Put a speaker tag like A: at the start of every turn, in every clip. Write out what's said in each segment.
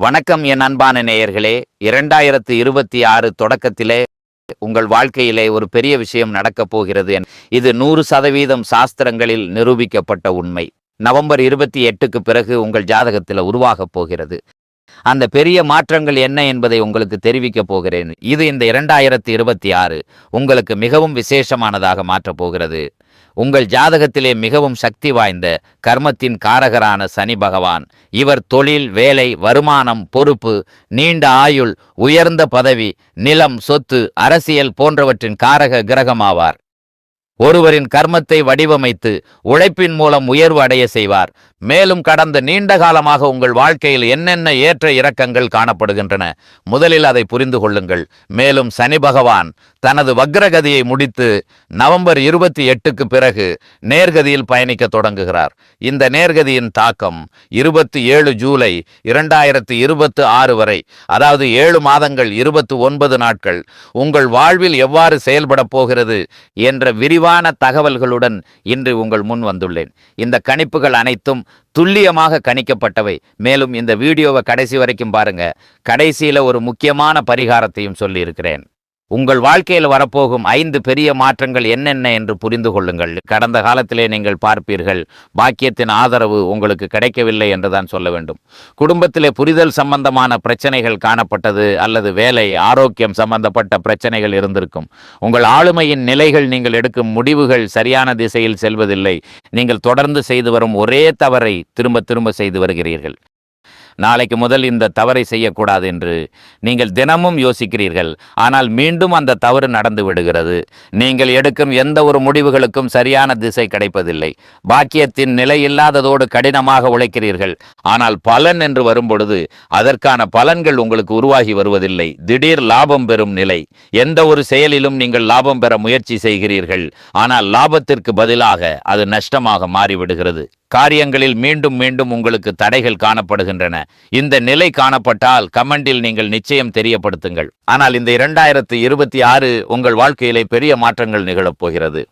A: வணக்கம் என் அன்பான நேயர்களே. 2026 தொடக்கத்திலே உங்கள் வாழ்க்கையிலே ஒரு பெரிய விஷயம் நடக்கப் போகிறது. இது 100% சாஸ்திரங்களில் நிரூபிக்கப்பட்ட உண்மை. நவம்பர் 28க்கு பிறகு உங்கள் ஜாதகத்தில் உருவாகப் போகிறது. அந்த பெரிய மாற்றங்கள் என்ன என்பதை உங்களுக்கு தெரிவிக்கப் போகிறேன். இது இந்த 2026 உங்களுக்கு மிகவும் விசேஷமானதாக மாற்றப் போகிறது. உங்கள் ஜாதகத்திலே மிகவும் சக்தி வாய்ந்த கர்மத்தின் காரகரான சனி பகவான், இவர் தொழில், வேலை, வருமானம், பொறுப்பு, நீண்ட ஆயுள், உயர்ந்த பதவி, நிலம், சொத்து, அரசியல் போன்றவற்றின் காரக கிரகமாவார். ஒருவரின் கர்மத்தை வடிவமைத்து உழைப்பின் மூலம் உயர்வு அடைய செய்வார். மேலும் கடந்த நீண்ட காலமாக உங்கள் வாழ்க்கையில் என்னென்ன ஏற்ற இறக்கங்கள் காணப்படுகின்றன, முதலில் அதை புரிந்து கொள்ளுங்கள். மேலும் சனி பகவான் தனது வக்ரகதியை முடித்து நவம்பர் 28க்கு பிறகு நேர்கதியில் பயணிக்க தொடங்குகிறார். இந்த நேர்கதியின் தாக்கம் 27 ஜூலை 2026 வரை, அதாவது 7 மாதங்கள் 29 நாட்கள் உங்கள் வாழ்வில் எவ்வாறு செயல்பட போகிறது என்ற விரிவான தகவல்களுடன் இன்று உங்கள் முன் வந்துள்ளேன். இந்த கணிப்புகள் அனைத்தும் துல்லியமாக கணிக்கப்பட்டவை. மேலும் இந்த வீடியோவை கடைசி வரைக்கும் பாருங்க. கடைசியில ஒரு முக்கியமான பரிகாரத்தையும் சொல்லி இருக்கிறேன். உங்கள் வாழ்க்கையில் வரப்போகும் 5 பெரிய மாற்றங்கள் என்னென்ன என்று புரிந்து கொள்ளுங்கள். கடந்த காலத்திலே நீங்கள் பார்ப்பீர்கள், பாக்கியத்தின் ஆதரவு உங்களுக்கு கிடைக்கவில்லை என்றுதான் சொல்ல வேண்டும். குடும்பத்திலே புரிதல் சம்பந்தமான பிரச்சனைகள் காணப்பட்டது, அல்லது வேலை, ஆரோக்கியம் சம்பந்தப்பட்ட பிரச்சனைகள் இருந்திருக்கும். உங்கள் ஆளுமையின் நிலைகள், நீங்கள் எடுக்கும் முடிவுகள் சரியான திசையில் செல்வதில்லை. நீங்கள் தொடர்ந்து செய்து வரும் ஒரே தவறை திரும்ப திரும்ப செய்து வருகிறீர்கள். நாளைக்கு முதல் இந்த தவறை செய்யக்கூடாது என்று நீங்கள் தினமும் யோசிக்கிறீர்கள். ஆனால் மீண்டும் அந்த தவறு நடந்து விடுகிறது. நீங்கள் எடுக்கும் எந்த ஒரு முடிவுகளுக்கும் சரியான திசை கிடைப்பதில்லை. பாக்கியத்தின் நிலை இல்லாததோடு கடினமாக உழைக்கிறீர்கள். ஆனால் பலன் என்று வரும்பொழுது அதற்கான பலன்கள் உங்களுக்கு உருவாகி வருவதில்லை. திடீர் லாபம் பெறும் நிலை. எந்த ஒரு செயலிலும் நீங்கள் லாபம் பெற முயற்சி செய்கிறீர்கள். ஆனால் லாபத்திற்கு பதிலாக அது நஷ்டமாக மாறிவிடுகிறது. காரியங்களில் மீண்டும் மீண்டும் உங்களுக்கு தடைகள் காணப்படுகின்றன. இந்த நிலை காணப்பட்டால் கமெண்டில் நீங்கள் நிச்சயம் தெரியப்படுத்துங்கள். ஆனால் இந்த 2026 உங்கள் வாழ்க்கையிலே பெரிய மாற்றங்கள் நிகழப் போகிறது.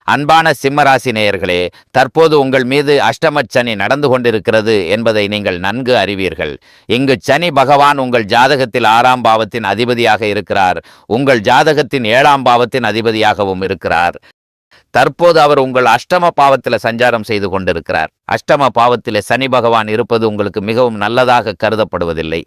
A: அன்பான சிம்மராசி நேயர்களே, தற்போது உங்கள் மீது அஷ்டமச்சனி நடந்து கொண்டிருக்கிறது என்பதை நீங்கள் நன்கு அறிவீர்கள். இங்கு சனி பகவான் உங்கள் ஜாதகத்தில் 6ஆம் பாவத்தின் அதிபதியாக இருக்கிறார். உங்கள் ஜாதகத்தின் 7ஆம் பாவத்தின் அதிபதியாகவும் இருக்கிறார். தற்போது அவர் உங்கள் அஷ்டம பாவத்தில் சஞ்சாரம் செய்து கொண்டிருக்கிறார். அஷ்டம பாவத்தில் சனி பகவான் இருப்பது உங்களுக்கு மிகவும் நல்லதாக கருதப்படுவதில்லை.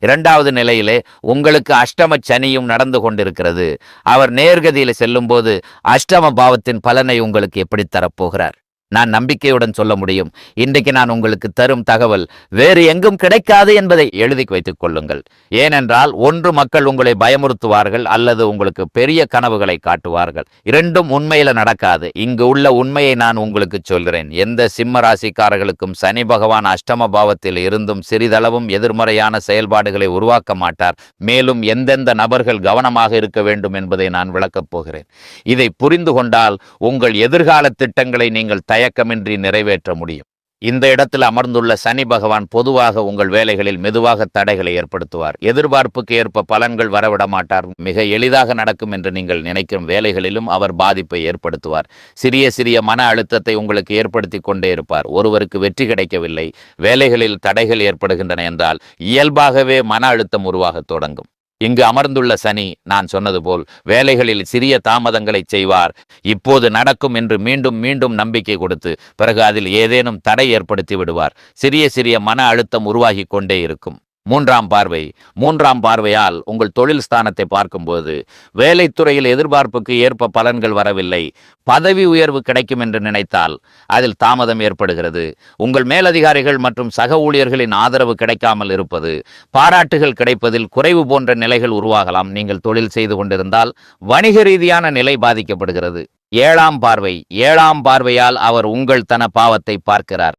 A: 2வது நிலையிலே உங்களுக்கு அஷ்டம சனியும் நடந்து கொண்டிருக்கிறது. அவர் நேர்கதியில் செல்லும் போது அஷ்டம பாவத்தின் பலனை உங்களுக்கு எப்படி தரப்போகிறார்? நான் நம்பிக்கையுடன் சொல்ல முடியும், இன்றைக்கு நான் உங்களுக்கு தரும் தகவல் வேறு எங்கும் கிடைக்காது என்பதை எழுதி வைத்துக் கொள்ளுங்கள். ஏனென்றால் ஒன்று, மக்கள் உங்களை பயமுறுத்துவார்கள், அல்லது உங்களுக்கு பெரிய கனவுகளை காட்டுவார்கள். இரண்டும் உண்மையில நடக்காது. இங்கு உள்ள உண்மையை நான் உங்களுக்கு சொல்கிறேன். எந்த சிம்ம ராசிக்காரர்களுக்கும் சனி பகவான் அஷ்டம பாவத்தில் இருந்தும் சிறிதளவும் எதிர்மறையான செயல்பாடுகளை உருவாக்க மாட்டார். மேலும் எந்தெந்த நபர்கள் கவனமாக இருக்க வேண்டும் என்பதை நான் விளக்கப் போகிறேன். இதை புரிந்து கொண்டால் உங்கள் எதிர்கால திட்டங்களை நீங்கள் தயக்கமின்றி நிறைவேற்ற முடியும். இந்த இடத்தில் அமர்ந்துள்ள சனி பகவான் பொதுவாக உங்கள் வேலைகளில் மெதுவாக தடைகளை ஏற்படுத்துவார். எதிர்பார்ப்புக்கு ஏற்ப பலன்கள் வரவிட மாட்டார். மிக எளிதாக நடக்கும் என்று நீங்கள் நினைக்கும் வேலைகளிலும் அவர் பாதிப்பை ஏற்படுத்துவார். சிறிய சிறிய மன அழுத்தத்தை உங்களுக்கு ஏற்படுத்தி கொண்டே இருப்பார். ஒருவருக்கு வெற்றி கிடைக்கவில்லை, வேலைகளில் தடைகள் ஏற்படுகின்றன என்றால் இயல்பாகவே மன அழுத்தம் உருவாக தொடங்கும். இங்கு அமர்ந்துள்ள சனி, நான் சொன்னது போல், வேலைகளில் சிறிய தாமதங்களை செய்வார். இப்போது நடக்கும் என்று மீண்டும் மீண்டும் நம்பிக்கை கொடுத்து பிறகு அதில் ஏதேனும் தடை ஏற்படுத்தி விடுவார். சிறிய சிறிய மன அழுத்தம் உருவாகி கொண்டே இருக்கும். 3ஆம் பார்வையால் உங்கள் தொழில் ஸ்தானத்தை பார்க்கும்போது வேலைத்துறையில் எதிர்பார்ப்புக்கு ஏற்ப பலன்கள் வரவில்லை. பதவி உயர்வு கிடைக்கும் என்று நினைத்தால் அதில் தாமதம் ஏற்படுகிறது. உங்கள் மேலதிகாரிகள் மற்றும் சக ஊழியர்களின் ஆதரவு கிடைக்காமல் இருப்பது, பாராட்டுகள் கிடைப்பதில் குறைவு போன்ற நிலைகள் உருவாகலாம். நீங்கள் தொழில் செய்து கொண்டிருந்தால் வணிக ரீதியான நிலை பாதிக்கப்படுகிறது. 7ஆம் பார்வையால் அவர் உங்கள் தன பாவத்தை பார்க்கிறார்.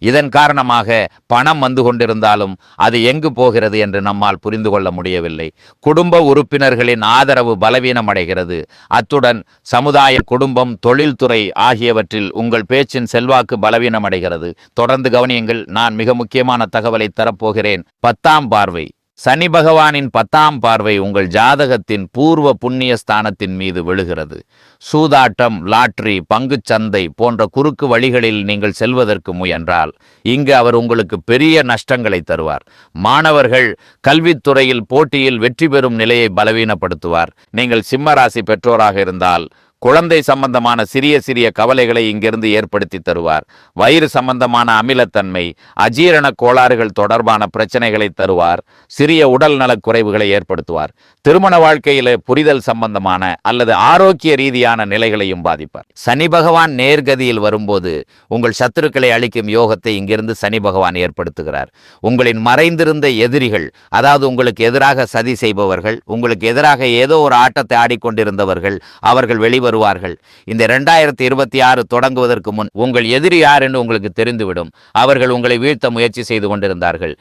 A: இதன் காரணமாக பணம் வந்து கொண்டிருந்தாலும் அது எங்கு போகிறது என்று நம்மால் புரிந்து கொள்ள முடியவில்லை. குடும்ப உறுப்பினர்களின் ஆதரவு பலவீனமடைகிறது. அத்துடன் சமுதாய, குடும்பம், தொழில்துறை ஆகியவற்றில் உங்கள் பேச்சின் செல்வாக்கு பலவீனமடைகிறது. தொடர்ந்து கவனியுங்கள், நான் மிக முக்கியமான தகவலை தரப்போகிறேன். 10ஆம் பார்வை சனி பகவானின் 10ஆம் பார்வை உங்கள் ஜாதகத்தின் பூர்வ புண்ணிய ஸ்தானத்தின் மீது விழுகிறது. சூதாட்டம், லாட்டரி, பங்குச்சந்தை போன்ற குறுக்கு வழிகளில் நீங்கள் செல்வதற்கு முயன்றால் இங்கு அவர் உங்களுக்கு பெரிய நஷ்டங்களை தருவார். மாணவர்கள் கல்வித்துறையில் போட்டியில் வெற்றி பெறும் நிலையை பலவீனப்படுத்துவார். நீங்கள் சிம்ம ராசி பெற்றோராக இருந்தால் குழந்தை சம்பந்தமான சிறிய சிறிய கவலைகளை இங்கிருந்து ஏற்படுத்தி தருவார். வயிறு சம்பந்தமான அமிலத்தன்மை, அஜீரண கோளாறுகள் தொடர்பான பிரச்சனைகளை தருவார். சிறிய உடல் நலக் குறைவுகளை ஏற்படுத்துவார். திருமண வாழ்க்கையில புரிதல் சம்பந்தமான அல்லது ஆரோக்கிய ரீதியான நிலைகளையும் பாதிப்பார். சனி பகவான் நேர்கதியில் வரும்போது உங்கள் சத்துருக்களை அளிக்கும் யோகத்தை இங்கிருந்து சனி பகவான் ஏற்படுத்துகிறார். உங்களின் மறைந்திருந்த எதிரிகள், அதாவது உங்களுக்கு எதிராக சதி செய்பவர்கள், உங்களுக்கு எதிராக ஏதோ ஒரு ஆட்டத்தை ஆடிக்கொண்டிருந்தவர்கள், அவர்கள் வெளிவருவார்கள். இந்த 2026 தொடங்குவதற்கு முன் உங்கள் எதிரி யார் என்று உங்களுக்கு தெரிந்துவிடும். அவர்கள் உங்களை வீழ்த்த முயற்சி செய்து கொண்டிருந்தார்கள்.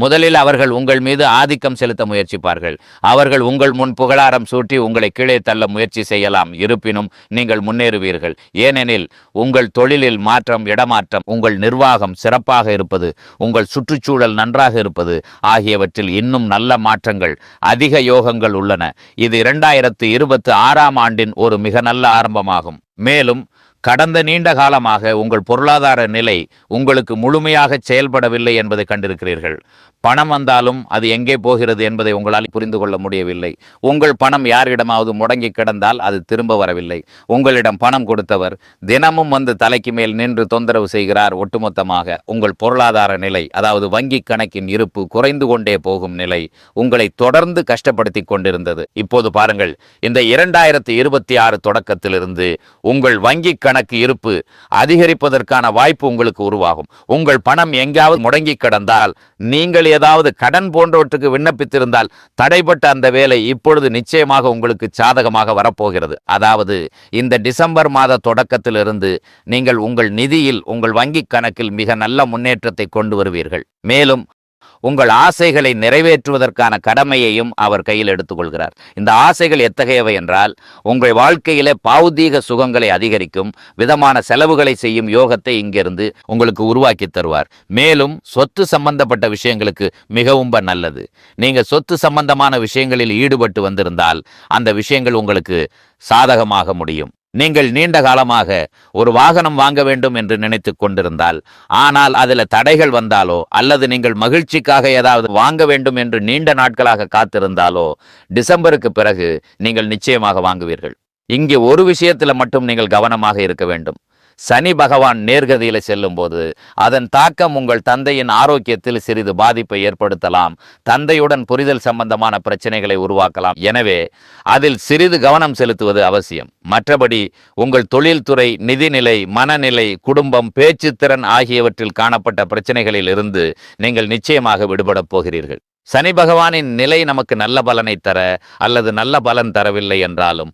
A: முதலில் அவர்கள் உங்கள் மீது ஆதிக்கம் செலுத்த முயற்சிப்பார்கள். அவர்கள் உங்கள் முன் புகழாரம் சூட்டி உங்களை கீழே தள்ள முயற்சி செய்யலாம். இருப்பினும் நீங்கள் முன்னேறுவீர்கள். ஏனெனில் உங்கள் தொழிலில் மாற்றம், இடமாற்றம், உங்கள் நிர்வாகம் சிறப்பாக இருப்பது, உங்கள் சுற்றுச்சூழல் நன்றாக இருப்பது ஆகியவற்றில் இன்னும் நல்ல மாற்றங்கள், அதிக யோகங்கள் உள்ளன. இது 2026ஆம் ஆண்டின் ஒரு மிக நல்ல ஆரம்பமாகும். மேலும் கடந்த நீண்ட காலமாக உங்கள் பொருளாதார நிலை உங்களுக்கு முழுமையாக செயல்படவில்லை என்பதை கண்டிருக்கிறீர்கள். பணம் வந்தாலும் அது எங்கே போகிறது என்பதை உங்களால் புரிந்து கொள்ள முடியவில்லை. உங்கள் பணம் யாரிடமாவது முடங்கி கிடந்தால் அது திரும்ப வரவில்லை. உங்களிடம் பணம் கொடுத்தவர் தினமும் வந்து தலைக்கு மேல் நின்று தொந்தரவு செய்கிறார். ஒட்டுமொத்தமாக உங்கள் பொருளாதார நிலை, அதாவது வங்கி கணக்கின் இருப்பு குறைந்து கொண்டே போகும் நிலை உங்களை தொடர்ந்து கஷ்டப்படுத்தி கொண்டிருந்தது. இப்போது பாருங்கள், இந்த 2026 தொடக்கத்திலிருந்து உங்கள் வங்கி கணக்கு இருப்பு அதிகரிப்பதற்கான வாய்ப்பு உங்களுக்கு உருவாகும். உங்கள் பணம் எங்காவது முடங்கி கிடந்தால், நீங்கள் ஏதாவது கடன் போன்றவற்றுக்கு விண்ணப்பித்திருந்தால் தடைப்பட்ட அந்த வேலை இப்பொழுது நிச்சயமாக உங்களுக்கு சாதகமாக வரப்போகிறது. அதாவது இந்த டிசம்பர் மாத தொடக்கத்திலிருந்து நீங்கள் உங்கள் நிதியில், உங்கள் வங்கி கணக்கில் மிக நல்ல முன்னேற்றத்தை கொண்டு வருவீர்கள். மேலும் உங்கள் ஆசைகளை நிறைவேற்றுவதற்கான கடமையையும் அவர் கையில் எடுத்துக்கொள்கிறார். இந்த ஆசைகள் எத்தகையவை என்றால், உங்கள் வாழ்க்கையிலே பௌதீக சுகங்களை அதிகரிக்கும் விதமான செலவுகளை செய்யும் யோகத்தை இங்கிருந்து உங்களுக்கு உருவாக்கி தருவார். மேலும் சொத்து சம்பந்தப்பட்ட விஷயங்களுக்கு மிகவும் நல்லது. நீங்க சொத்து சம்பந்தமான விஷயங்களில் ஈடுபட்டு வந்திருந்தால் அந்த விஷயங்கள் உங்களுக்கு சாதகமாக முடியும். நீங்கள் நீண்ட காலமாக ஒரு வாகனம் வாங்க வேண்டும் என்று நினைத்து கொண்டிருந்தால், ஆனால் அதில் தடைகள் வந்தாலோ அல்லது நீங்கள் மகிழ்ச்சிக்காக ஏதாவது வாங்க வேண்டும் என்று நீண்ட நாட்களாக காத்திருந்தாலோ டிசம்பருக்கு பிறகு நீங்கள் நிச்சயமாக வாங்குவீர்கள். இங்கே ஒரு விஷயத்தில் மட்டும் நீங்கள் கவனமாக இருக்க வேண்டும். சனி பகவான் நேர்கதியில செல்லும் போது அதன் தாக்கம் உங்கள் தந்தையின் ஆரோக்கியத்தில் சிறிது பாதிப்பை ஏற்படுத்தலாம். தந்தையுடன் புரிதல் சம்பந்தமான பிரச்சனைகளை உருவாக்கலாம். எனவே அதில் சிறிது கவனம் செலுத்துவது அவசியம். மற்றபடி உங்கள் தொழில்துறை, நிதிநிலை, மனநிலை, குடும்பம், பேச்சுத்திறன் ஆகியவற்றில் காணப்பட்ட பிரச்சனைகளில் இருந்து நீங்கள் நிச்சயமாக விடுபடப் போகிறீர்கள். சனி பகவானின் நிலை நமக்கு நல்ல பலனை தர அல்லது நல்ல பலன் தரவில்லை என்றாலும்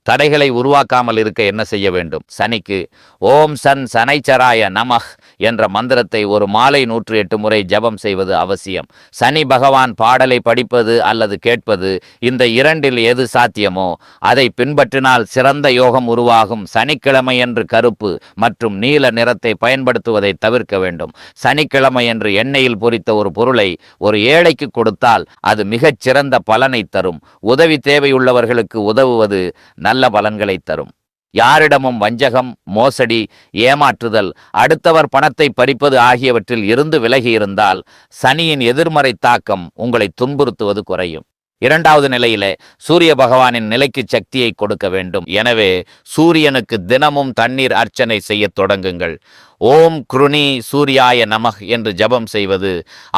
A: தடைகளை உருவாக்காமல் இருக்க என்ன செய்ய வேண்டும்? சனிக்கு ஓம் சன் சனைச்சராய நமஹ் என்ற மந்திரத்தை ஒரு மாலை 108 முறை ஜபம் செய்வது அவசியம். சனி பகவான் பாடலை படிப்பது அல்லது கேட்பது, இந்த இரண்டில் எது சாத்தியமோ அதை பின்பற்றினால் சிறந்த யோகம் உருவாகும். சனிக்கிழமையன்று கருப்பு மற்றும் நீல நிறத்தை பயன்படுத்துவதை தவிர்க்க வேண்டும். சனிக்கிழமையன்று எண்ணெயில் பொரித்த ஒரு பொருளை ஒரு ஏழைக்கு கொடுத்தால் அது மிகச் சிறந்த பலனை தரும். உதவி தேவையுள்ளவர்களுக்கு உதவுவது நல்ல பலன்களை தரும். யாரிடமும் வஞ்சகம், மோசடி, ஏமாற்றுதல், அடுத்தவர் பணத்தை பறிப்பது ஆகியவற்றில் இருந்து விலகி இருந்தால் சனியின் எதிர்மறை தாக்கம் உங்களை துன்புறுத்துவது குறையும். இரண்டாவது நிலையிலே சூரிய பகவானின் நிலைக்கு சக்தியை கொடுக்க வேண்டும். எனவே சூரியனுக்கு தினமும் தண்ணீர் அர்ச்சனை செய்ய தொடங்குங்கள். ஓம் குருணி சூர்யாய நமஹ் என்று ஜபம் செய்வது,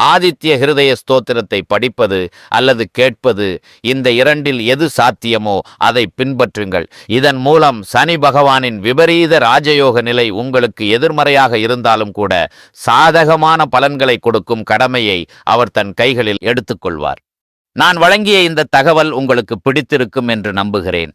A: ஆதித்ய ஹிருதய ஸ்தோத்திரத்தை படிப்பது அல்லது கேட்பது, இந்த இரண்டில் எது சாத்தியமோ அதை பின்பற்றுங்கள். இதன் மூலம் சனி பகவானின் விபரீத ராஜயோக நிலை உங்களுக்கு எதிர்மறையாக இருந்தாலும் கூட சாதகமான பலன்களை கொடுக்கும் கடமையை அவர் தன் கைகளில் எடுத்துக்கொள்வார். நான் வழங்கிய இந்த தகவல் உங்களுக்கு பிடித்திருக்கும் என்று நம்புகிறேன்.